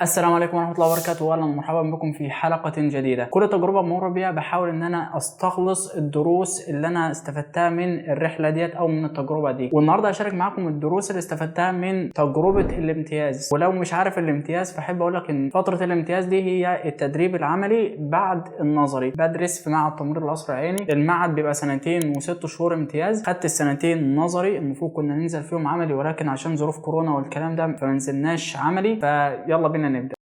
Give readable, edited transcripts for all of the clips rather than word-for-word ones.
السلام عليكم ورحمة الله وبركاته، واهلا ومرحبا بكم في حلقة جديدة. كل تجربة بمر بيها بحاول ان انا استخلص الدروس اللي انا استفدتها من الرحلة ديت او من التجربة دي، والنهارده هشارك معاكم الدروس اللي استفدتها من تجربة الامتياز. ولو مش عارف الامتياز فاحب اقول لك ان فترة الامتياز دي هي التدريب العملي بعد النظري. بدرس في معهد تمريض القصر العيني، المعهد بيبقى 2 و6 شهور امتياز. خدت السنتين نظري، المفروض كنا ننزل فيهم عملي ولكن عشان ظروف كورونا والكلام ده فمنزلناش عملي، فيلا بينا نبدأ.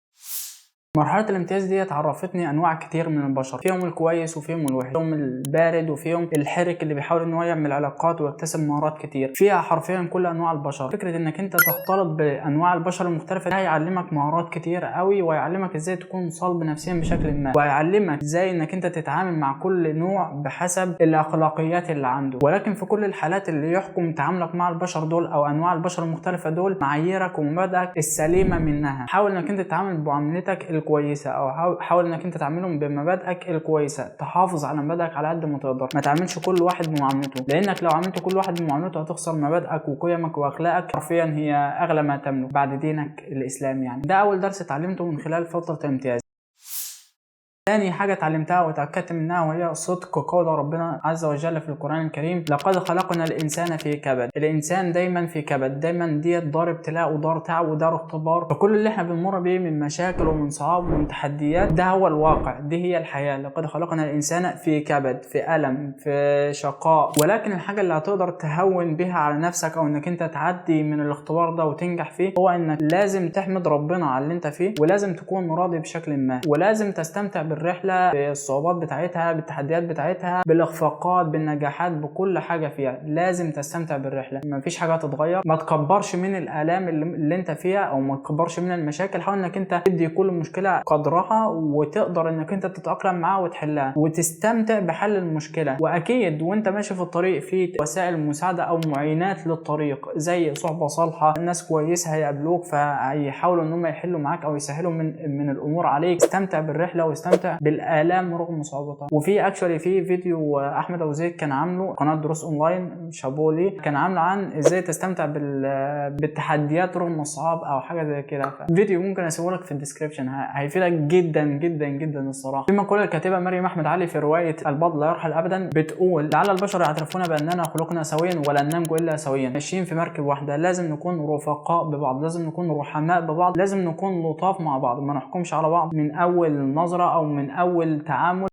مرحلة الامتياز دي عرفتني انواع كتير من البشر، فيهم الكويس وفيهم الوحش، فيهم البارد وفيهم الحرك اللي بيحاول ان هو يعمل علاقات ويكتسب مهارات كتير. فيها حرفيا كل انواع البشر. فكرة انك انت تختلط بانواع البشر المختلفة ده هيعلمك مهارات كتير قوي، وهيعلمك ازاي تكون صلب نفسيا بشكل ما، وهيعلمك ازاي انك انت تتعامل مع كل نوع بحسب الاخلاقيات اللي عنده. ولكن في كل الحالات اللي يحكم تعاملك مع البشر دول او انواع البشر المختلفة دول معاييرك ومبادئك السليمة منها. حاول انك انت تتعامل بمعاملتك الكويسه، او حاول انك انت تعاملهم بمبادئك الكويسه. تحافظ على مبادئك على قد ما تقدر، ما تعاملش كل واحد بمعاملته، لانك لو عملت كل واحد بمعاملته هتخسر مبادئك وقيمك واخلاقك، حرفيا هي اغلى ما تملك بعد دينك الاسلام. يعني ده اول درس اتعلمته من خلال فتره الامتياز. تاني حاجة اتعلمتها وتأكدت منها وهي صدق قول ربنا عز وجل في القرآن الكريم: لقد خلقنا الإنسان في كبد. الإنسان دايما في كبد، دايما ديت دار ابتلاء ودار تعب ودار اختبار. فكل اللي احنا بنمر بيه من مشاكل ومن صعاب ومن تحديات ده هو الواقع، دي هي الحياة. لقد خلقنا الإنسان في كبد، في ألم، في شقاء. ولكن الحاجة اللي هتقدر تهون بها على نفسك او انك انت تعدي من الاختبار ده وتنجح فيه هو انك لازم تحمد ربنا على اللي انت فيه، ولازم تكون راضي بشكل ما، ولازم تستمتع بالرحلة، بالصعوبات بتاعتها، بالتحديات بتاعتها، بالاخفاقات، بالنجاحات، بكل حاجة فيها. لازم تستمتع بالرحلة، مفيش حاجة هتتغير. ما تكبرش من الآلام اللي انت فيها، او ما تكبرش من المشاكل. حاول انك انت تدي كل مشكلة قدرها وتقدر انك انت تتأقلم معاها وتحلها وتستمتع بحل المشكلة. واكيد وانت ماشي في الطريق في وسائل مساعدة او معينات للطريق، زي صحبة صالحة، الناس كويسة هيقابلوك فهيحاولوا ان هم يحلوا معاك او يسهلوا من الامور عليك. استمتع بالرحلة واستمتع بالآلام رغم صعوبتها. وفي اكشولي في فيديو احمد ابو زيد كان عامله قناة دروس اونلاين، شابوه ليه، كان عامله عن ازاي تستمتع بالتحديات رغم الصعاب او حاجة زي كده. فيديو ممكن اسيبه لك في الديسكريبشن، هيفيدك جدا جدا جدا الصراحة. في مقولة الكاتبة مريم احمد علي في رواية البعض لا يرحل ابدا بتقول: لعل البشر يعترفون باننا خلقنا سويا ولن ننجو الا سويا. ماشيين في مركب واحدة، لازم نكون رفقاء ببعض، لازم نكون رحماء ببعض، لازم نكون لطاف مع بعض، ما نحكمش على بعض من اول نظرة او من اول تعامل.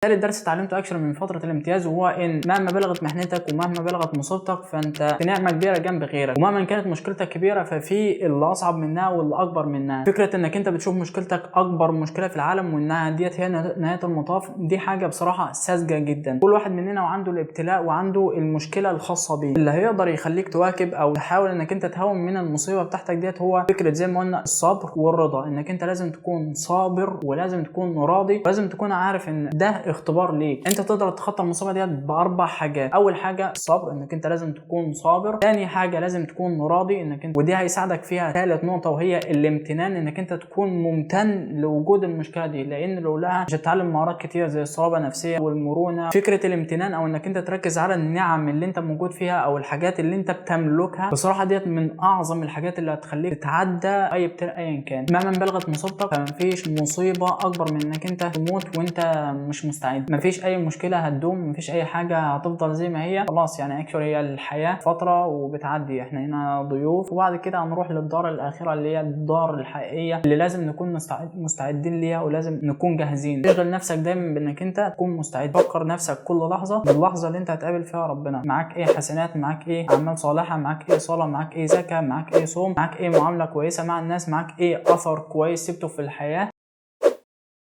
ثالث درس اتعلمته اكشن من فتره الامتياز وهو ان مهما بلغت محنتك ومهما بلغت مصيبتك فانت في نعمه كبيره جنب غيرك، ومهما كانت مشكلتك كبيره ففي اللي اصعب منها واللي اكبر منها. فكره انك انت بتشوف مشكلتك اكبر مشكله في العالم وانها ديت هي نهايه المطاف، دي حاجه بصراحه ساذجه جدا. كل واحد مننا وعنده الابتلاء وعنده المشكله الخاصه بيه. اللي هيقدر يخليك تواكب او تحاول انك انت تهون من المصيبه بتاعتك ديت هو فكره زي ما قلنا الصبر والرضا. انك انت لازم تكون صابر ولازم تكون راضي ولازم تكون عارف ان ده اختبار ليك. انت تقدر تتخطى المصيبه ديت باربع حاجات. اول حاجه الصبر، انك انت لازم تكون صابر. ثاني حاجه لازم تكون راضي، انك انت ودي هيساعدك فيها. ثالث نقطه وهي الامتنان، انك انت تكون ممتن لوجود المشكله دي، لان لولاها مش هتتعلم مهارات كتير زي الصلابه النفسيه والمرونه. فكره الامتنان او انك انت تركز على النعم اللي انت موجود فيها او الحاجات اللي انت بتملكها، بصراحه ديت من اعظم الحاجات اللي هتخليك تتعدى اي ابتلاء ايا كان. مهما بلغت مصيبتك فمفيش مصيبه اكبر من انك انت تموت وانت مش مستعد. مفيش اي مشكله هتدوم، مفيش اي حاجه هتفضل زي ما هي. خلاص يعني اكشولي هي الحياه فتره وبتعدي، احنا هنا ضيوف وبعد كده هنروح للدار الاخره اللي هي الدار الحقيقيه اللي لازم نكون مستعدين ليها ولازم نكون جاهزين. تشغل نفسك دايما بانك انت تكون مستعد. فكر نفسك كل لحظه باللحظه اللي انت هتقابل فيها ربنا. معاك ايه حسنات، معاك ايه اعمال صالحه، معاك ايه صلاه، معاك ايه زكاه، معاك ايه صوم، معاك ايه معامله كويسه مع الناس، معاك ايه اثر كويس سبته في الحياه.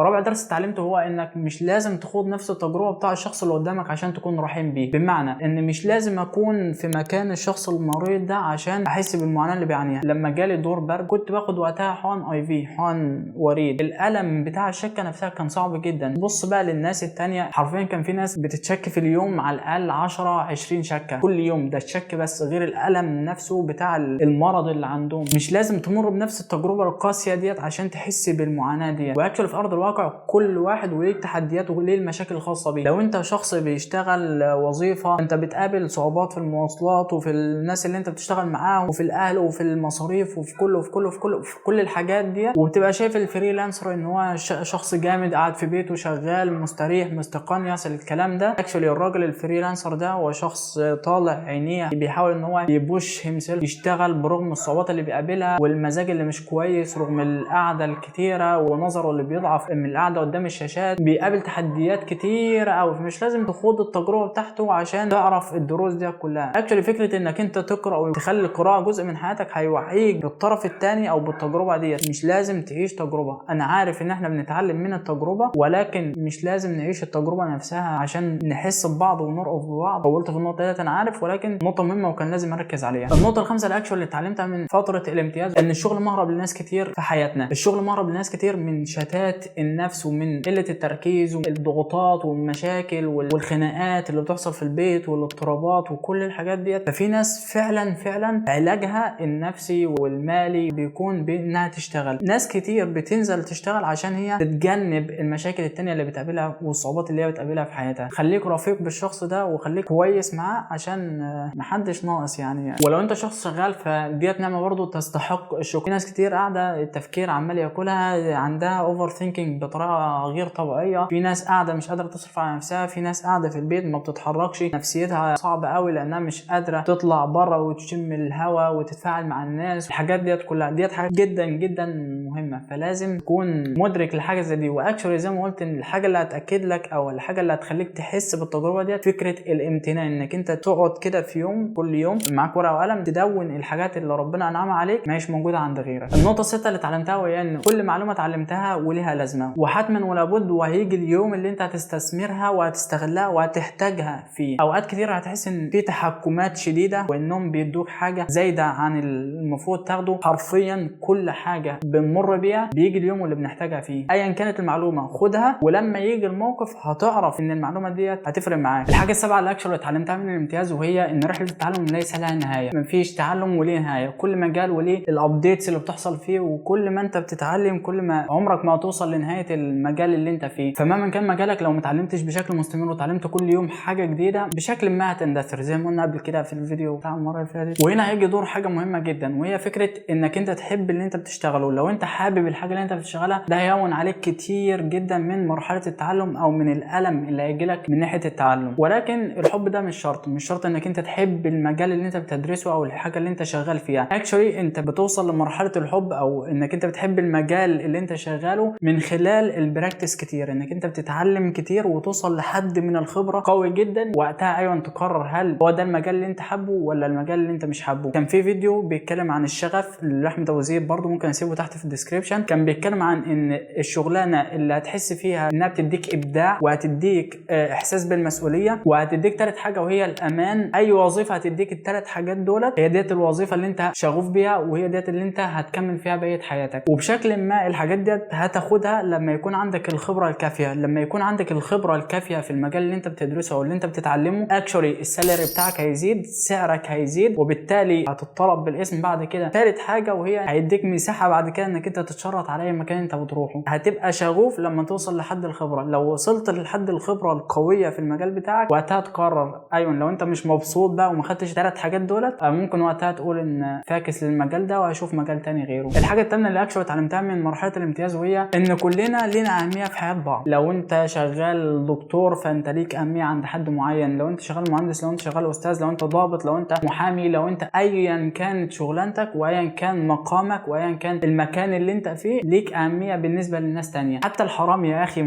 رابع درس اتعلمته هو انك مش لازم تخوض نفس التجربه بتاع الشخص اللي قدامك عشان تكون رحيم بيه. بمعنى ان مش لازم اكون في مكان الشخص المريض ده عشان احس بالمعاناه اللي بيعانيها. لما جالي دور برد كنت باخد وقتها حقن اي في، حقن وريد. الالم بتاع الشكه نفسها كان صعب جدا. بص بقى للناس التانية، حرفيا كان في ناس بتتشك في اليوم على الاقل 10 20 شكه كل يوم. ده الشك بس، غير الالم نفسه بتاع المرض اللي عندهم. مش لازم تمر بنفس التجربه القاسيه ديت عشان تحس بالمعاناه ديت. واكشن في ارض الواقع الواقع كل واحد وليه التحديات وليه المشاكل الخاصه بيه. لو انت شخص بيشتغل وظيفه انت بتقابل صعوبات في المواصلات وفي الناس اللي انت بتشتغل معاهم وفي الاهل وفي المصاريف وفي كل الحاجات دي، وبتبقى شايف الفريلانسر ان هو شخص جامد قاعد في بيته شغال مستريح مستقنيص الكلام ده. اكشولي الراجل الفريلانسر ده هو شخص طالع عينيه بيحاول ان هو يبوش همسل يشتغل برغم الصعوبات اللي بيقابلها والمزاج اللي مش كويس رغم القعده الكتيره ونظره اللي بيضعف من القعده قدام الشاشات. بيقابل تحديات كتيره قوي، مش لازم تخوض التجربه بتاعته عشان تعرف الدروس دي كلها. اكشولي فكره انك انت تقرا وتخلي القراءه جزء من حياتك هيوعيك بالطرف الثاني او بالتجربه ديت. مش لازم تعيش تجربه، انا عارف ان احنا بنتعلم من التجربه ولكن مش لازم نعيش التجربه نفسها عشان نحس ببعض ونرقف ببعض. طولت في النقطه ديت انا عارف، ولكن نقطه مهمه وكان لازم اركز عليها. النقطه الخامسه الاكشوال اللي اتعلمتها من فتره الامتياز ان الشغل مهرب لناس كتير في حياتنا. الشغل مهرب لناس كتير من شتات النفس ومن قله التركيز والضغوطات والمشاكل والخناقات اللي بتحصل في البيت والاضطرابات وكل الحاجات ديت. ففي ناس فعلا علاجها النفسي والمالي بيكون بانها تشتغل. ناس كتير بتنزل تشتغل عشان هي تتجنب المشاكل التانية اللي بتقابلها والصعوبات اللي هي بتقابلها في حياتها. خليك رفيق بالشخص ده وخليك كويس معاه عشان محدش ناقص يعني. ولو انت شخص شغال فديت نعمه برضه تستحق الشكر. في ناس كتير قاعده التفكير عمال ياكلها، عندها اوفر ثينكينج بطريقه غير طبيعيه. في ناس قاعده مش قادره تصرف على نفسها، في ناس قاعده في البيت ما بتتحركش، نفسيتها صعبه قوي لانها مش قادره تطلع بره وتشم الهواء وتتفاعل مع الناس. الحاجات ديت كلها ديت حاجات جدا مهمه، فلازم تكون مدرك لحاجه زي دي. واكشولي زي ما قلت ان الحاجه اللي هتاكد لك او الحاجه اللي هتخليك تحس بالتجربه ديت فكره الامتنان، انك انت تقعد كده في يوم كل يوم معاك ورقه وقلم تدون الحاجات اللي ربنا انعمها عليك ما هيش موجوده عند غيرك. النقطه السادسه اللي اتعلمتها وهي ان كل معلومه اتعلمتها وليها لازمه وحتما ولا بد وهيجي اليوم اللي انت هتستثمرها وهتستغلها وهتحتاجها فيه. اوقات كتير هتحس ان في تحكمات شديده وانهم بيدوك حاجه زايده عن المفروض تاخده. حرفيا كل حاجه بنمر بيها بيجي اليوم اللي بنحتاجها فيه. ايا كانت المعلومه خدها، ولما يجي الموقف هتعرف ان المعلومه ديت هتفرق معاك. الحاجه السابعه الاكشن اللي اتعلمتها من الامتياز وهي ان رحله التعلم ليس لها نهايه. مفيش تعلم وليه نهايه، كل مجال وليه الابديتس اللي بتحصل فيه، وكل ما انت بتتعلم كل ما عمرك ما هتوصل لنهايه المجال اللي انت فيه. فمهما كان مجالك لو ما اتعلمتش بشكل مستمر وتعلمت كل يوم حاجه جديده بشكل ما هتندثر زي ما قلنا قبل كده في الفيديو بتاع المره اللي فاتت. وهنا هيجي دور حاجه مهمه جدا وهي فكره انك انت تحب اللي انت بتشتغله. لو انت حابب الحاجه اللي انت بتشتغلها ده هيهون عليك كتير جدا من مرحله التعلم او من الالم اللي هيجي لك من ناحيه التعلم. ولكن الحب ده مش شرط انك انت تحب المجال اللي انت بتدرسه او الحاجه اللي انت شغال فيها. اكشولي انت بتوصل لمرحله الحب او انك انت بتحب المجال اللي انت شغاله من خلال البراكتس كتير، انك انت بتتعلم كتير وتوصل لحد من الخبره قوي جدا. وقتها ايوه تقرر هل هو ده المجال اللي انت حابه ولا المجال اللي انت مش حابه. كان في فيديو بيتكلم عن الشغف لاحمد ابو زيد برضو ممكن اسيبه تحت في الديسكريبشن. كان بيتكلم عن ان الشغلانه اللي هتحس فيها انها بتديك ابداع وهتديك احساس بالمسؤوليه وهتديك ثالث حاجه وهي الامان. اي وظيفه هتديك الثلاث حاجات دولت هي ديت الوظيفه اللي انت شغوف بيها وهي ديت اللي انت هتكمل فيها بقيه حياتك. وبشكل ما الحاجات ديت هتاخدها لما يكون عندك الخبره الكافيه. لما يكون عندك الخبره الكافيه في المجال اللي انت بتدرسه او اللي انت بتتعلمه اكشولي السالري بتاعك هيزيد، سعرك هيزيد، وبالتالي هتطلب بالاسم بعد كده. ثالث حاجه وهي هيديك مساحه بعد كده انك انت تتشرط على اي مكان انت بتروحه. هتبقى شغوف لما توصل لحد الخبره. لو وصلت لحد الخبره القويه في المجال بتاعك وقتها تقرر ايوه لو انت مش مبسوط بقى وما خدتش ثلاث حاجات دولت ممكن وقتها تقول ان فاكس للمجال ده وهشوف مجال تاني غيره. الحاجه الثامنه اللي اكشولي اتعلمتها من مرحله الامتياز وهي ان كلنا لينا اهميه في حياه بعض. لو انت شغال دكتور فانت ليك اهميه عند حد معين، لو انت شغال مهندس، لو انت شغال استاذ، لو انت ضابط، لو انت محامي، لو انت ايا كانت شغلانتك وايا كان مقامك وايا كان المكان اللي انت فيه ليك اهميه بالنسبه للناس تانية. حتى الحرامي يا اخي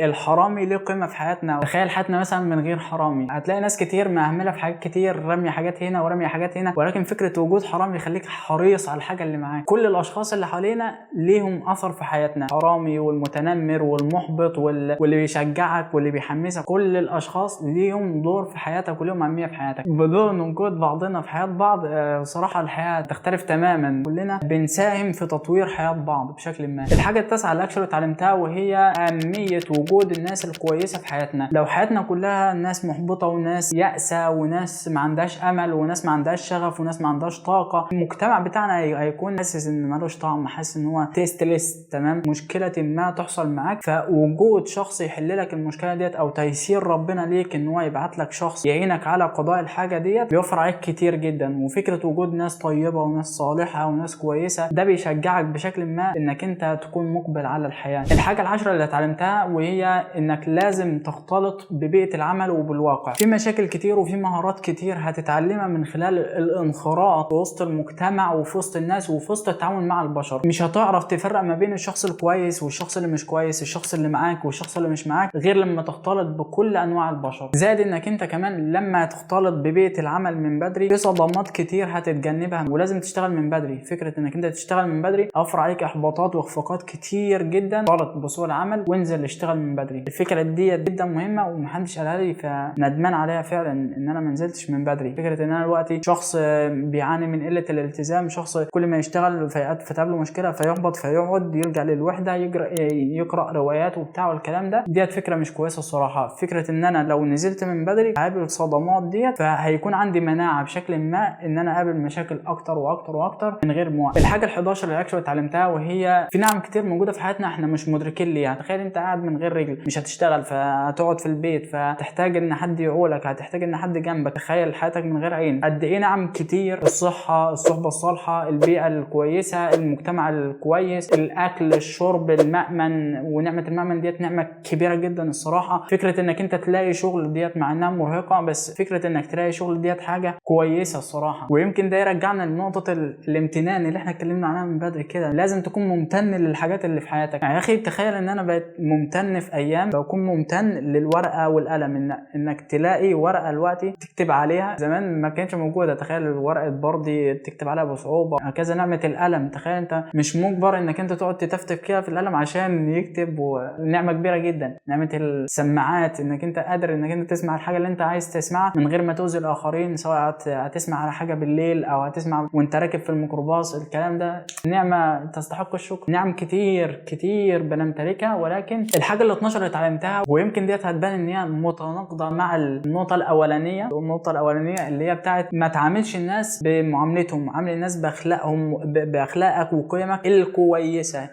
الحرامي ليه قيمه في حياتنا. تخيل حياتنا مثلا من غير حرامي. هتلاقي ناس كتير مهمله في حاجات كتير، رمي حاجات هنا ورمي حاجات هنا، ولكن فكره وجود حرامي يخليك حريص على الحاجه اللي معاك. كل الاشخاص اللي حوالينا ليهم اثر في حياتنا، حرامي والمتنمر والمحبط واللي بيشجعك واللي بيحمسك، كل الاشخاص ليهم دور في حياتك وليهم اهميه في حياتك. بدون وجود بعضنا في حياه بعض صراحه الحياه تختلف تماما. كلنا بنساهم في تطوير حياه بعض بشكل ما. الحاجه التاسعه اللي اكشولي اتعلمتها وهي اهميه وجود الناس الكويسه في حياتنا. لو حياتنا كلها ناس محبطه وناس يأسه وناس ما عندهاش امل وناس ما عندهاش شغف وناس ما عندهاش طاقه، المجتمع بتاعنا هيكون حاسس ان ملوش طعم، حاسس ان هو تيستلس. تمام، مشكله ما تحصل معاك، فوجود شخص يحل لك المشكله ديت او تيسير ربنا ليك ان هو يبعت لك شخص يعينك على قضاء الحاجه ديت بيوفر عليك كتير جدا. وفكره وجود ناس طيبه وناس صالحه وناس كويسه ده بيشجعك بشكل ما انك انت تكون مقبل على الحياه. الحاجه العاشره اللي اتعلمتها وهي انك لازم تختلط ببيئه العمل وبالواقع. في مشاكل كتير وفي مهارات كتير هتتعلمها من خلال الانخراط في وسط المجتمع وفي وسط الناس وفي وسط التعامل مع البشر. مش هتعرف تفرق ما بين الشخص الكويس والشخص اللي مش كويس، الشخص اللي معاك والشخص اللي مش معاك، غير لما تختلط بكل انواع البشر. زائد انك انت كمان لما تختلط ببيئه العمل من بدري في صدمات كتير هتتجنبها ولازم تشتغل من بدري. فكره انك انت تشتغل من بدري اوفر عليك احباطات واخفاقات كتير جدا. اختلط بسوق العمل وانزل اشتغل من بدري. الفكره دي جدا مهمه ومحدش قالها لي، فندمان عليها فعلا ان انا ما نزلتش من بدري. فكره ان انا دلوقتي شخص بيعاني من قله الالتزام، شخص كل ما يشتغل فتقابله مشكله فيحبط فيقعد يرجع للوحده يقرا روايات وبتاع والكلام ده. ديت فكره مش كويسه الصراحه. فكره ان انا لو نزلت من بدري هقابل الصدمات ديت فهيكون عندي مناعه بشكل ما ان انا اقابل مشاكل اكتر واكتر واكتر من غير موقف. الحاجه ال11 اللي اكشولي اتعلمتها وهي في نعم كتير موجوده في حياتنا احنا مش مدركين ليها. تخيل انت قاعد من غير رجل، مش هتشتغل فهتقعد في البيت فتحتاج ان حد يعولك، هتحتاج ان حد جنبك. تخيل حياتك من غير عين. قد ايه نعم كتير، الصحه، الصحبه الصالحه، البيئه الكويسه، المجتمع الكويس، الاكل، الشرب، المأمن. ونعمه المأمن ديت نعمه كبيره جدا الصراحه. فكره انك انت تلاقي شغل ديت مع انها مرهقه، بس فكره انك تلاقي شغل ديت حاجه كويسه الصراحه. ويمكن ده يرجعنا لنقطه الامتنان اللي احنا اتكلمنا عنها من بدري كده. لازم تكون ممتن للحاجات اللي في حياتك. يعني يا اخي تخيل ان انا بقيت ممتن في ايام بكون ممتن للورقه والقلم، انك تلاقي ورقه دلوقتي تكتب عليها. زمان ما كانتش موجوده. تخيل ورقه بردي تكتب عليها بصعوبه. هكذا نعمه القلم، تخيل انت مش مجبر انك انت تقعد تفتف كده في القلم عشان يكتب. ونعمه كبيره جدا نعمه السماعات، انك انت قادر انك انت تسمع الحاجه اللي انت عايز تسمعها من غير ما تؤذي الاخرين، سواء هتسمع على حاجه بالليل او هتسمع وانت راكب في الميكروباص. الكلام ده نعمه تستحق الشكر. نعم كتير كتير بنمتلكها. ولكن الحاجه ال12 اللي اتعلمتها ويمكن ديت هتبان ان هي متناقضه مع النقطه الاولانيه اللي هي بتاعت ما تعاملش الناس بمعاملتهم، عامل الناس باخلاقهم، باخلاقك وقيمك الكويسه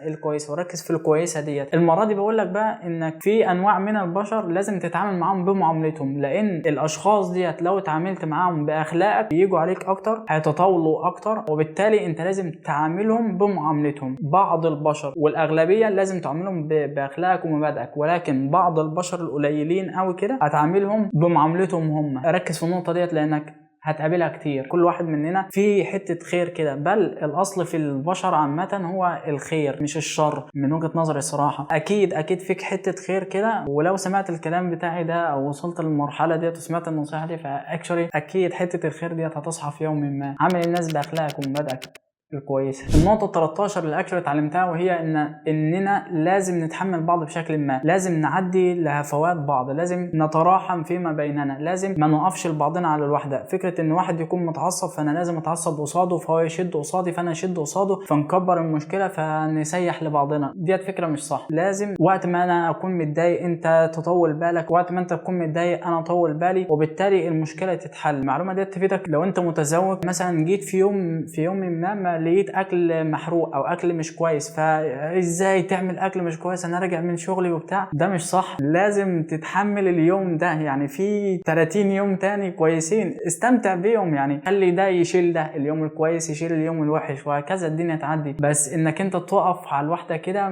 وركز في الكويسه ديت. المره دي بقول لك بقى انك في انواع من البشر لازم تتعامل معاهم بمعاملتهم، لان الاشخاص ديت لو اتعاملت معاهم باخلاقك ييجوا عليك اكتر، هيتطاولوا اكتر، وبالتالي انت لازم تعاملهم بمعاملتهم. بعض البشر والاغلبيه لازم تعاملهم باخلاقك ومبادئك، ولكن بعض البشر القليلين قوي كده هتعاملهم بمعاملتهم هم. ركز في النقطه ديت لانك هتقابلها كتير. كل واحد مننا في حتة خير كده، بل الأصل في البشر عامة هو الخير مش الشر من وجهة نظري الصراحة. أكيد فيك حتة خير كده. ولو سمعت الكلام بتاعي ده أو وصلت للمرحلة ديت وسمعت النصيحة دي فأكشولي أكيد حتة الخير ديت هتصحى في يوم ما. عامل الناس بأخلاقك ومبادئك الكويسه. النقطه 13 اللي اكشولي اتعلمتها وهي اننا لازم نتحمل بعض بشكل ما، لازم نعدي لهفوات بعض، لازم نتراحم فيما بيننا، لازم ما نقفش لبعضنا على الوحده. فكره ان واحد يكون متعصب فانا لازم اتعصب قصاده، فهو يشد قصادي فانا اشد قصاده، فنكبر المشكله فنسيح لبعضنا. ديت فكره مش صح. لازم وقت ما انا اكون متضايق انت تطول بالك، وقت ما انت تكون متضايق انا اطول بالي، وبالتالي المشكله تتحل. المعلومه ديت تفيدك لو انت متزوج مثلا، جيت في يوم ما لقيت اكل محروق او اكل مش كويس، فازاي تعمل اكل مش كويس انا راجع من شغلي وبتاع؟ ده مش صح. لازم تتحمل اليوم ده، يعني في 30 يوم تاني كويسين استمتع بيهم. يعني خلي ده يشيل ده، اليوم الكويس يشيل اليوم الوحش، وهكذا الدنيا تعدي. بس انك انت تقف على الواحده كده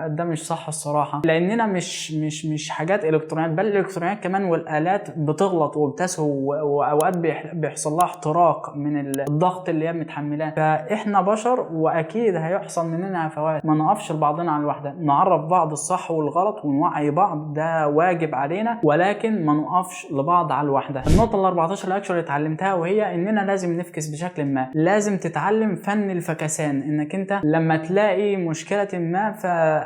ده مش صح الصراحه. لاننا مش حاجات الكترونيات، بل الالكترونيات كمان والالات بتغلط وبتسهو، واوقات بيحصل لها احتراق من الضغط اللي هي متحملاه. فاحنا بشر واكيد هيحصل مننا هفوات. ما نقفش لبعضنا على الوحده، نعرف بعض الصح والغلط ونوعي بعض، ده واجب علينا، ولكن ما نقفش لبعض على الوحده. النقطه ال14 اللي اكشولي اتعلمتها وهي اننا لازم نفكس بشكل ما. لازم تتعلم فن الفكسان، انك انت لما تلاقي مشكله ما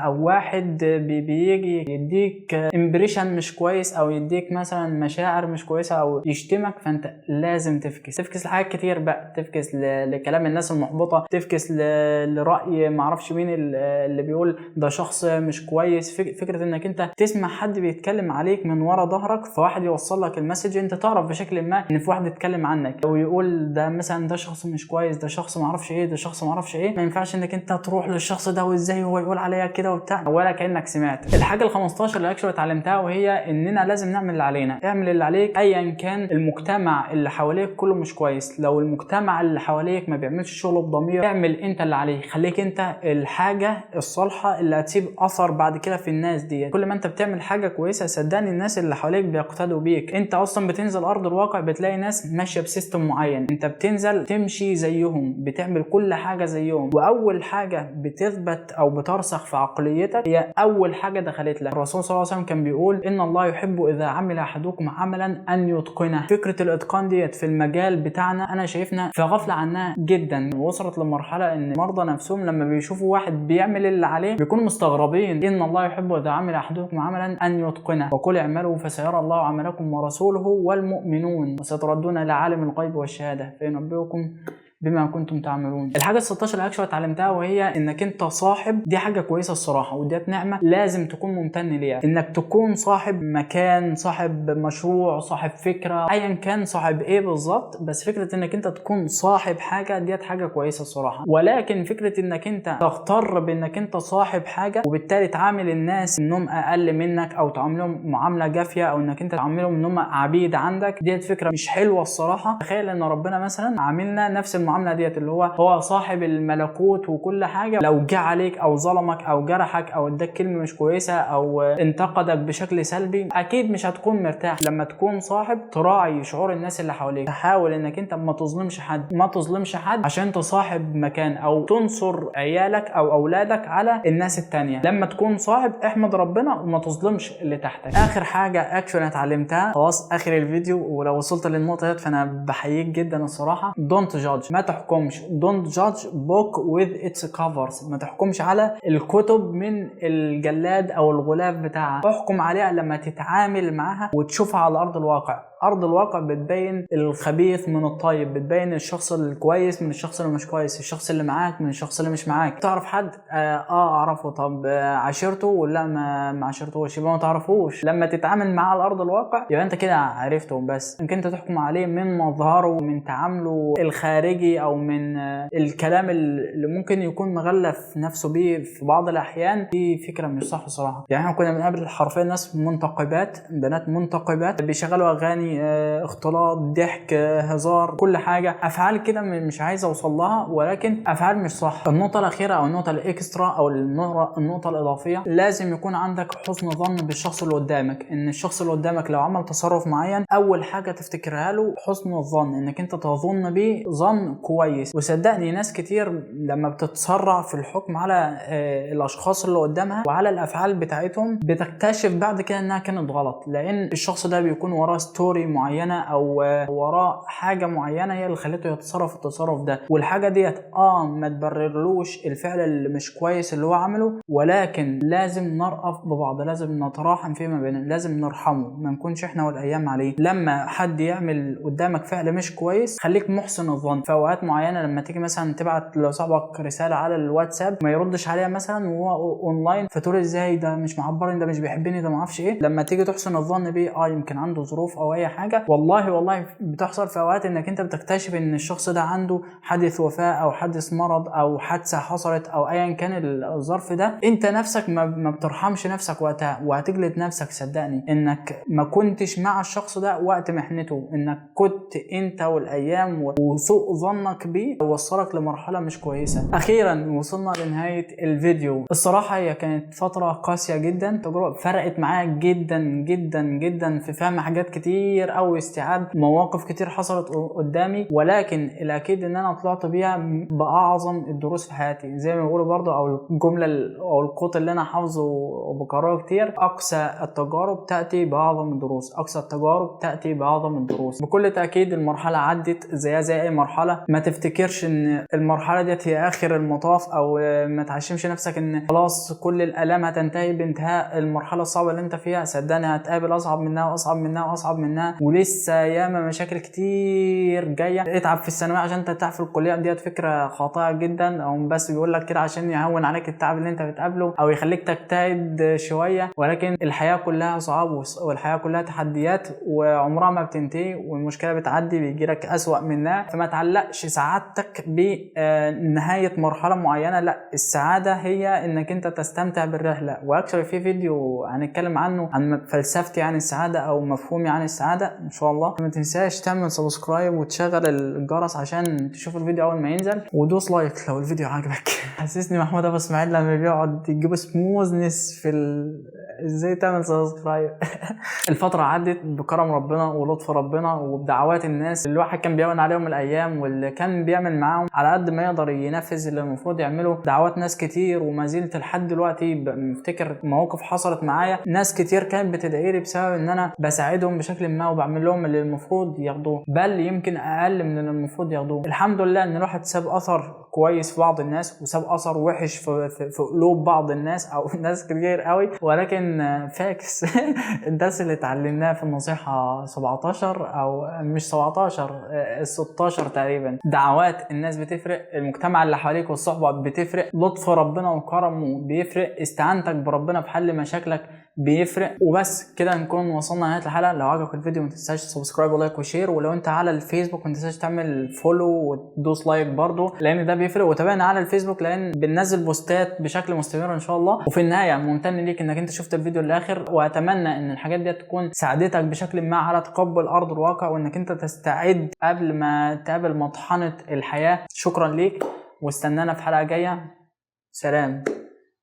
او واحد بيجي يديك امبريشن مش كويس او يديك مثلا مشاعر مش كويسه او يشتمك، فانت لازم تفكس لحاجات كتير بقى. تفكس لكلام الناس المحبطه ببساطه، تفكس لراي معرفش مين اللي بيقول ده شخص مش كويس. فكره انك انت تسمع حد بيتكلم عليك من ورا ظهرك، فواحد يوصل لك المسج، انت تعرف بشكل ما ان في واحد اتكلم عنك ويقول ده مثلا ده شخص مش كويس، ده شخص معرفش ايه، ده شخص معرفش ايه. ما ينفعش انك انت تروح للشخص ده وازاي هو يقول عليا كده وبتاع، ولا كانك سمعت. الحاجه ال15 اللي اكشلي اتعلمتها وهي اننا لازم نعمل اللي علينا. اعمل اللي عليك ايا كان المجتمع اللي حواليك كله مش كويس. لو المجتمع اللي حواليك ما بيعملش شغله بضمير، اعمل انت اللي عليك. خليك انت الحاجه الصالحه اللي هتسيب اثر بعد كده في الناس دي. كل ما انت بتعمل حاجه كويسه صدقني الناس اللي حواليك بيقتدوا بيك. انت اصلا بتنزل ارض الواقع بتلاقي ناس ماشيه بسيستم معين، انت بتنزل تمشي زيهم، بتعمل كل حاجه زيهم. واول حاجه بتثبت او بترسخ في عقليتك هي اول حاجه دخلت لك. الرسول صلى الله عليه وسلم كان بيقول ان الله يحب اذا عمل احدكم عملا ان يتقنه. فكره الاتقان ديت في المجال بتاعنا انا شايفنا في غفله عنها جدا. وصلت لمرحله ان مرضى نفسهم لما بيشوفوا واحد بيعمل اللي عليه بيكونوا مستغربين. ان الله يحب اذا عمل احدكم عملا ان يتقنه، وقل اعملوا فسيرى الله عملكم ورسوله والمؤمنون وستردون الى عالم الغيب والشهاده فينبئكم بما كنتم تعملون. الحاجه ال16 اللي اكشوال اتعلمتها وهي انك انت صاحب. دي حاجه كويسه الصراحه، وديت نعمه لازم تكون ممتن ليها. انك تكون صاحب مكان، صاحب مشروع، صاحب فكره، ايا كان صاحب ايه بالظبط، بس فكره انك انت تكون صاحب حاجه ديت حاجه كويسه الصراحه. ولكن فكره انك انت تغتر بانك انت صاحب حاجه وبالتالي تعامل الناس انهم اقل منك او تعاملهم معامله جافيه او انك انت تعاملهم انهم عبيد عندك، ديت فكره مش حلوه الصراحه. تخيل ان ربنا مثلا عاملنا نفس المعامله ديت، اللي هو صاحب الملكوت وكل حاجه، لو جه عليك او ظلمك او جرحك او اداك كلمه مش كويسه او انتقدك بشكل سلبي، اكيد مش هتكون مرتاح. لما تكون صاحب تراعي شعور الناس اللي حواليك، تحاول انك انت ما تظلمش حد، ما تظلمش حد عشان تصاحب مكان او تنصر عيالك او اولادك على الناس التانية. لما تكون صاحب احمد ربنا وما تظلمش اللي تحتك. اخر حاجه اكشن اتعلمتها خلاص اخر الفيديو، ولو وصلت للنقطه دي فانا بحييك جدا الصراحه. دونت جادج، ما تحكمش. don't judge book with its covers. ما تحكمش على الكتب من الجلاد او الغلاف بتاعها، احكم عليها لما تتعامل معها وتشوفها على ارض الواقع. ارض الواقع بتبين الخبيث من الطيب، بتبين الشخص الكويس من الشخص اللي مش كويس، الشخص اللي معاك من الشخص اللي مش معاك. تعرف حد اعرفه، طب عاشرته ولا ما عاشرتوش؟ يبقى ما تعرفوش. لما تتعامل معاه على ارض الواقع يبقى انت كده عرفته. بس انك انت تحكم عليه من مظهره ومن تعامله الخارجي او من الكلام اللي ممكن يكون مغلف نفسه بيه في بعض الاحيان، دي فكره مش صح صراحه. يعني احنا كنا بنقابل حرفيا ناس منتقبات، بنات منتقبات بيشغلوا اغاني اختلاط، ضحك، هزار، كل حاجه، افعال كده مش عايز اوصل لها، ولكن افعال مش صح. النقطه الاخيره او النقطه الاكسترا او النقطه الاضافيه، لازم يكون عندك حسن ظن بالشخص اللي قدامك. ان الشخص اللي قدامك لو عمل تصرف معين اول حاجه تفتكرها له حسن الظن، انك انت تظن بيه ظن كويس. وصدقني ناس كتير لما بتتسرع في الحكم على الاشخاص اللي قدامها وعلى الافعال بتاعتهم بتكتشف بعد كده انها كانت غلط، لان الشخص ده بيكون وراه ستوري معينه او وراه حاجه معينه هي اللي خلته يتصرف التصرف ده. والحاجه ديت ما تبررلوش الفعل اللي مش كويس اللي هو عمله، ولكن لازم نرأف ببعض، لازم نتراحم فيما بيننا، لازم نرحمه، ما نكونش احنا والايام عليه. لما حد يعمل قدامك فعل مش كويس خليك محسن الظن. في اوقات معينه لما تيجي مثلا تبعت لصاحبك رساله على الواتساب ما يردش عليها مثلا وهو اونلاين، فتقول ازاي ده مش معبرني، ده مش بيحبني، ده ما اعرفش ايه. لما تيجي تحسن الظن بيه يمكن عنده ظروف او اي حاجه، والله بتحصل في اوقات انك انت بتكتشف ان الشخص ده عنده حادث وفاه او حادث مرض او حادثه حصلت او ايا كان الظرف ده. انت نفسك ما بترحمش نفسك وقتها، وهتجلد نفسك صدقني انك ما كنتش مع الشخص ده وقت محنته، انك كنت انت والايام وسوء ظنك بيه وصلك لمرحله مش كويسه. اخيرا وصلنا لنهايه الفيديو. الصراحه هي كانت فتره قاسيه جدا، تجربه فرقت معايا جدا جدا جدا في فهم حاجات كتير او استيعاب مواقف كتير حصلت قدامي، ولكن الاكيد ان انا طلعت بيها باعظم الدروس في حياتي. زي ما بيقولوا برضه او الجمله او القوت اللي انا حافظه وبكرره كتير، اقصى التجارب تاتي باعظم الدروس، اقصى التجارب تاتي باعظم الدروس. بكل تاكيد المرحله عدت زي اي مرحله. ما تفتكرش ان المرحله ديت هي اخر المطاف، او ما تعشمش نفسك ان خلاص كل الالام هتنتهي بانتهاء المرحله الصعبه اللي انت فيها. صدقني هتقابل اصعب منها واصعب منها واصعب منها، عديناه ولسه ياما مشاكل كتير جايه. اتعب في الثانويه عشان ترتاح في الكليه، ديت فكره خاطئه جدا، او بس بيقول لك كده عشان يهون عليك التعب اللي انت بتقابله او يخليك تجتهد شويه، ولكن الحياه كلها صعاب والحياه كلها تحديات وعمرها ما بتنتهي، والمشكله بتعدي بيجيلك اسوأ منها. فما تعلقش سعادتك بنهايه مرحله معينه، لا، السعاده هي انك انت تستمتع بالرحله. واكشلي في فيديو هنتكلم عنه عن فلسفتي عن السعاده او مفهومي عن السعاده ان شاء الله. ما تنساش تعمل سبسكرايب وتشغل الجرس عشان تشوف الفيديو اول ما ينزل، ودوس لايك لو الفيديو عجبك. حسسني محمود ابو اسماعيل لما بيقعد يجيب سموزنس في ازاي تعمل سبسكرايب. الفتره عدت بكرم ربنا ولطف ربنا وبدعوات الناس اللي الواحد كان بيعمل عليهم الايام، واللي كان بيعمل معاهم على قد ما يقدر ينفذ اللي المفروض يعمله. دعوات ناس كتير وما زلت لحد دلوقتي بفتكر مواقف حصلت معايا، ناس كتير كانت بتدعي لي بسبب ان انا بساعدهم بشكل ما وبعمل لهم اللي المفروض ياخدوه، بل يمكن اقل من اللي المفروض ياخدوه. الحمد لله ان الواحد ساب اثر كويس في بعض الناس وساب اثر وحش في قلوب بعض الناس او ناس كتير قوي، ولكن فاكس. الدرس اللي اتعلمناه في النصيحة 17 او مش 17 16 تقريبا، دعوات الناس بتفرق، المجتمع اللي حواليك والصحبة بتفرق، لطف ربنا وكرمه بيفرق، استعانتك بربنا في حل مشاكلك بيفرق. وبس كده نكون وصلنا لنهايه الحلقه. لو عجبك الفيديو ما تنساش سبسكرايب ولايك وشير، ولو انت على الفيسبوك ما تنساش تعمل فولو وتدوس لايك برضو لان ده بيفرق، وتابعنا على الفيسبوك لان بننزل بوستات بشكل مستمر ان شاء الله. وفي النهايه ممتن ليك انك انت شفت الفيديو للاخر، واتمنى ان الحاجات دي تكون ساعدتك بشكل ما على تقبل ارض الواقع، وانك انت تستعد قبل ما تقابل مطحنه الحياه. شكرا ليك واستنانا في حلقه جايه. سلام.